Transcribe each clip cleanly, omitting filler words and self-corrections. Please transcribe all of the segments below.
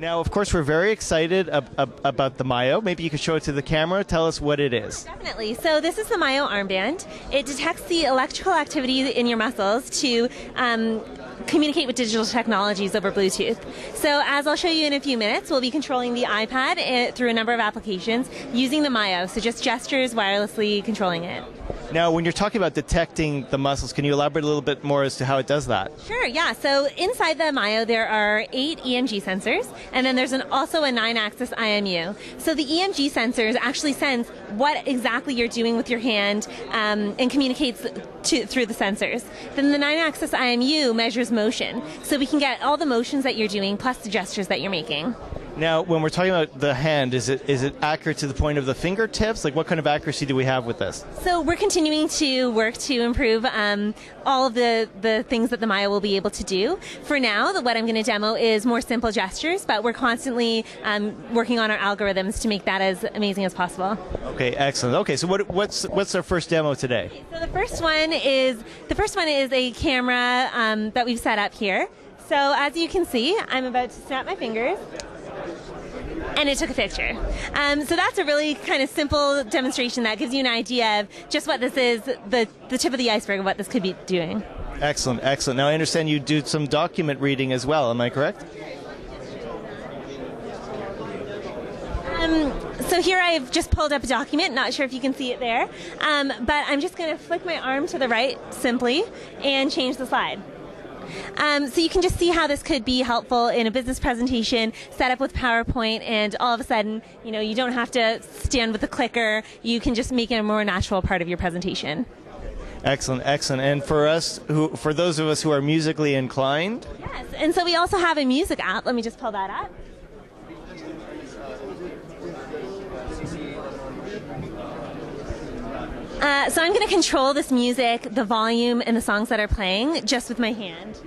Now, of course, we're very excited about the Mayo. Maybe you could show it to the camera. Tell us what it is. Definitely. So this is the Mayo armband. It detects the electrical activity in your muscles to communicate with digital technologies over Bluetooth. So as I'll show you in a few minutes, we'll be controlling the iPad through a number of applications using the Mayo. So just gestures, wirelessly controlling it. Now, when you're talking about detecting the muscles, can you elaborate a little bit more as to how it does that? Sure, yeah. So inside the Mayo, there are 8 EMG sensors, and then there's also a 9-axis IMU. So the EMG sensors actually sense what exactly you're doing with your hand and communicates through the sensors. Then the 9-axis IMU measures motion, so we can get all the motions that you're doing plus the gestures that you're making. Now, when we're talking about the hand, is it accurate to the point of the fingertips? Like, what kind of accuracy do we have with this? So we're continuing to work to improve all of the things that the Mayo will be able to do. For now, what I'm going to demo is more simple gestures, but we're constantly working on our algorithms to make that as amazing as possible. Okay, excellent. Okay, so what's our first demo today? So the first one is a camera that we've set up here. So as you can see, I'm about to snap my fingers. And it took a picture. So that's a really kind of simple demonstration that gives you an idea of just what this is, the tip of the iceberg of what this could be doing. Excellent, excellent. Now I understand you do some document reading as well, am I correct? So here I've just pulled up a document, not sure if you can see it there, but I'm just going to flick my arm to the right simply and change the slide. So you can just see how this could be helpful in a business presentation set up with PowerPoint, and all of a sudden, you don't have to stand with a clicker. You can just make it a more natural part of your presentation. Excellent, excellent. And for those of us who are musically inclined? Yes, and so we also have a music app. Let me just pull that up. So I'm going to control this music, the volume, and the songs that are playing just with my hand.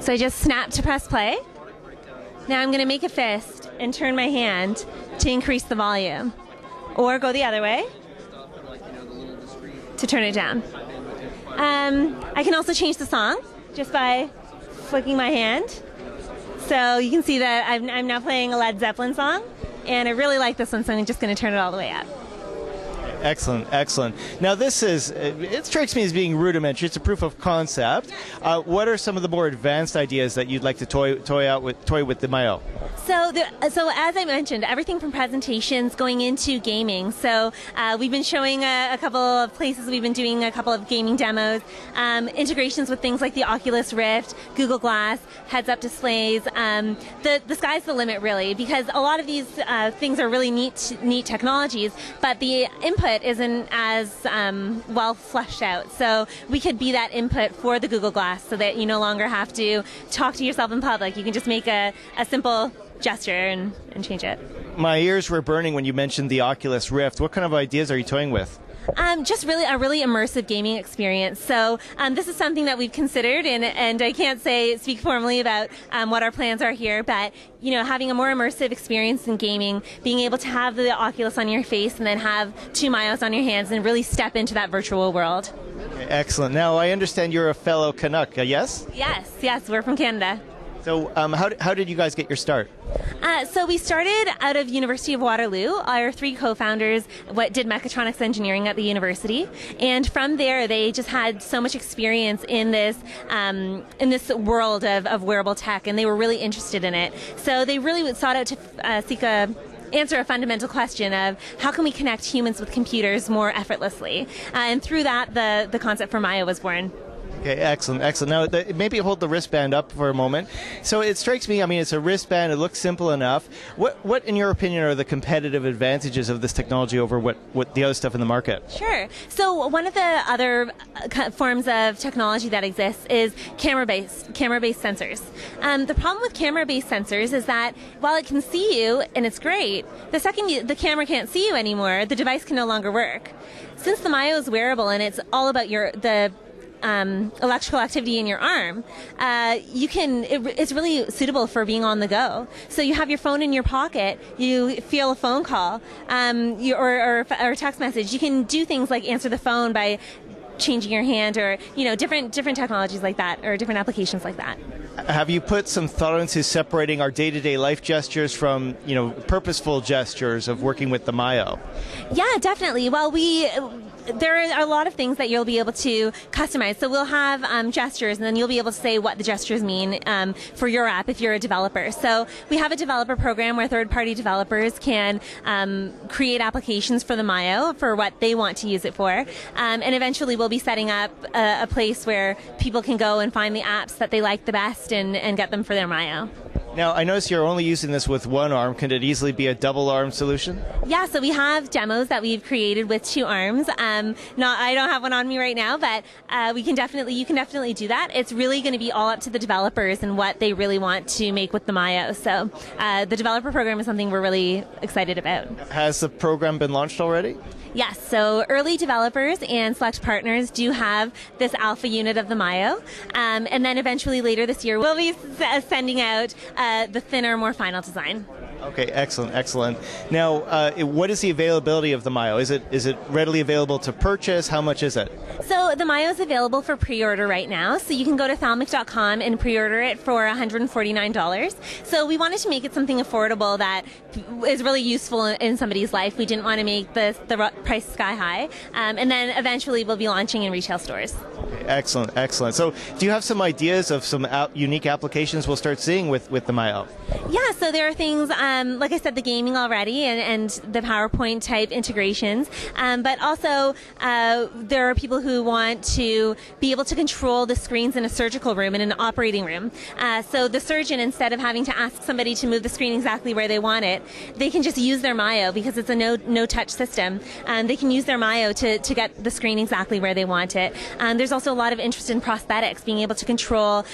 So I just snap to press play. Now I'm going to make a fist and turn my hand to increase the volume. Or go the other way to turn it down. I can also change the song just by flicking my hand. So you can see that I'm now playing a Led Zeppelin song, and I really like this one, so I'm just going to turn it all the way up. Excellent, excellent. Now it strikes me as being rudimentary. It's a proof of concept. What are some of the more advanced ideas that you'd like to toy with the Mayo? So as I mentioned, everything from presentations going into gaming. So we've been showing a couple of places. We've been doing a couple of gaming demos, integrations with things like the Oculus Rift, Google Glass, heads-up displays. The sky's the limit, really, because a lot of these things are really neat technologies, but the input isn't as well fleshed out. So we could be that input for the Google Glass, so that you no longer have to talk to yourself in public. You can just make a simple gesture and change it. My ears were burning when you mentioned the Oculus Rift. What kind of ideas are you toying with? Just really a really immersive gaming experience. So this is something that we've considered, and I can't speak formally about what our plans are here, but having a more immersive experience in gaming, being able to have the Oculus on your face and then have 2 Mayos on your hands and really step into that virtual world. Excellent. Now I understand you're a fellow Canuck, yes? Yes, we're from Canada. So how did you guys get your start? So we started out of University of Waterloo. Our 3 co-founders did mechatronics engineering at the university, and from there they just had so much experience in this world of wearable tech, and they were really interested in it. So they really sought out to answer a fundamental question of how can we connect humans with computers more effortlessly, and through that the concept for Mayo was born. Okay, excellent, excellent. Now, maybe hold the wristband up for a moment. So it strikes me, it's a wristband, it looks simple enough. What, in your opinion, are the competitive advantages of this technology over what the other stuff in the market? Sure. So one of the other forms of technology that exists is camera-based sensors. The problem with camera-based sensors is that while it can see you, and it's great, the second the camera can't see you anymore, the device can no longer work. Since the Mayo is wearable and it's all about the electrical activity in your arm, it's really suitable for being on the go. So you have your phone in your pocket, you feel a phone call, or a text message. You can do things like answer the phone by changing your hand, or different technologies like that, or different applications like that. Have you put some thought into separating our day-to-day life gestures from, purposeful gestures of working with the Mayo? Yeah, definitely. Well, there are a lot of things that you'll be able to customize. So we'll have gestures, and then you'll be able to say what the gestures mean for your app if you're a developer. So we have a developer program where third-party developers can create applications for the Mayo for what they want to use it for. And eventually we'll be setting up a place where people can go and find the apps that they like the best and get them for their Mayo. Now, I notice you're only using this with one arm. Can it easily be a double-arm solution? Yeah, so we have demos that we've created with two arms. I don't have one on me right now, but you can definitely do that. It's really going to be all up to the developers and what they really want to make with the Mayo. So the developer program is something we're really excited about. Has the program been launched already? Yes, so early developers and select partners do have this alpha unit of the Mayo, and then eventually later this year we'll be sending out the thinner, more final design. Okay, excellent. Now, what is the availability of the Mayo? Is it readily available to purchase? How much is it? So the Mayo is available for pre-order right now. So you can go to Thalmic.com and pre-order it for $149. So we wanted to make it something affordable that is really useful in somebody's life. We didn't want to make the price sky high. And then eventually we'll be launching in retail stores. Okay, excellent. So do you have some ideas of some unique applications we'll start seeing with the Mayo? Yeah, so there are things, like I said, the gaming already and the PowerPoint type integrations. But also there are people who want to be able to control the screens in a surgical room, in an operating room. So the surgeon, instead of having to ask somebody to move the screen exactly where they want it, they can just use their Mayo because it's a no-touch system. They can use their Mayo to get the screen exactly where they want it. There's also a lot of interest in prosthetics, being able to control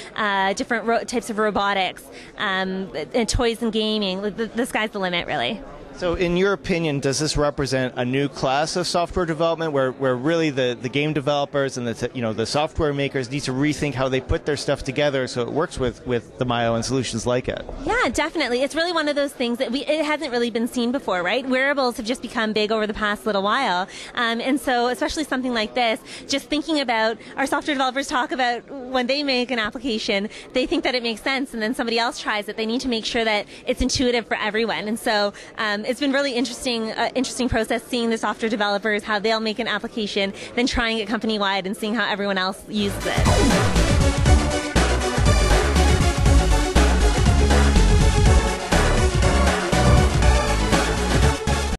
different types of robotics, and toys and gaming. The sky's the limit, really. So in your opinion, does this represent a new class of software development where really the game developers and the software makers need to rethink how they put their stuff together so it works with the Mayo and solutions like it? Yeah, definitely. It's really one of those things that it hasn't really been seen before, right? Wearables have just become big over the past little while. And so especially something like this, just thinking about, our software developers talk about when they make an application, they think that it makes sense, and then somebody else tries it. They need to make sure that it's intuitive for everyone. And so it's been really interesting process seeing the software developers, how they'll make an application, then trying it company-wide and seeing how everyone else uses it.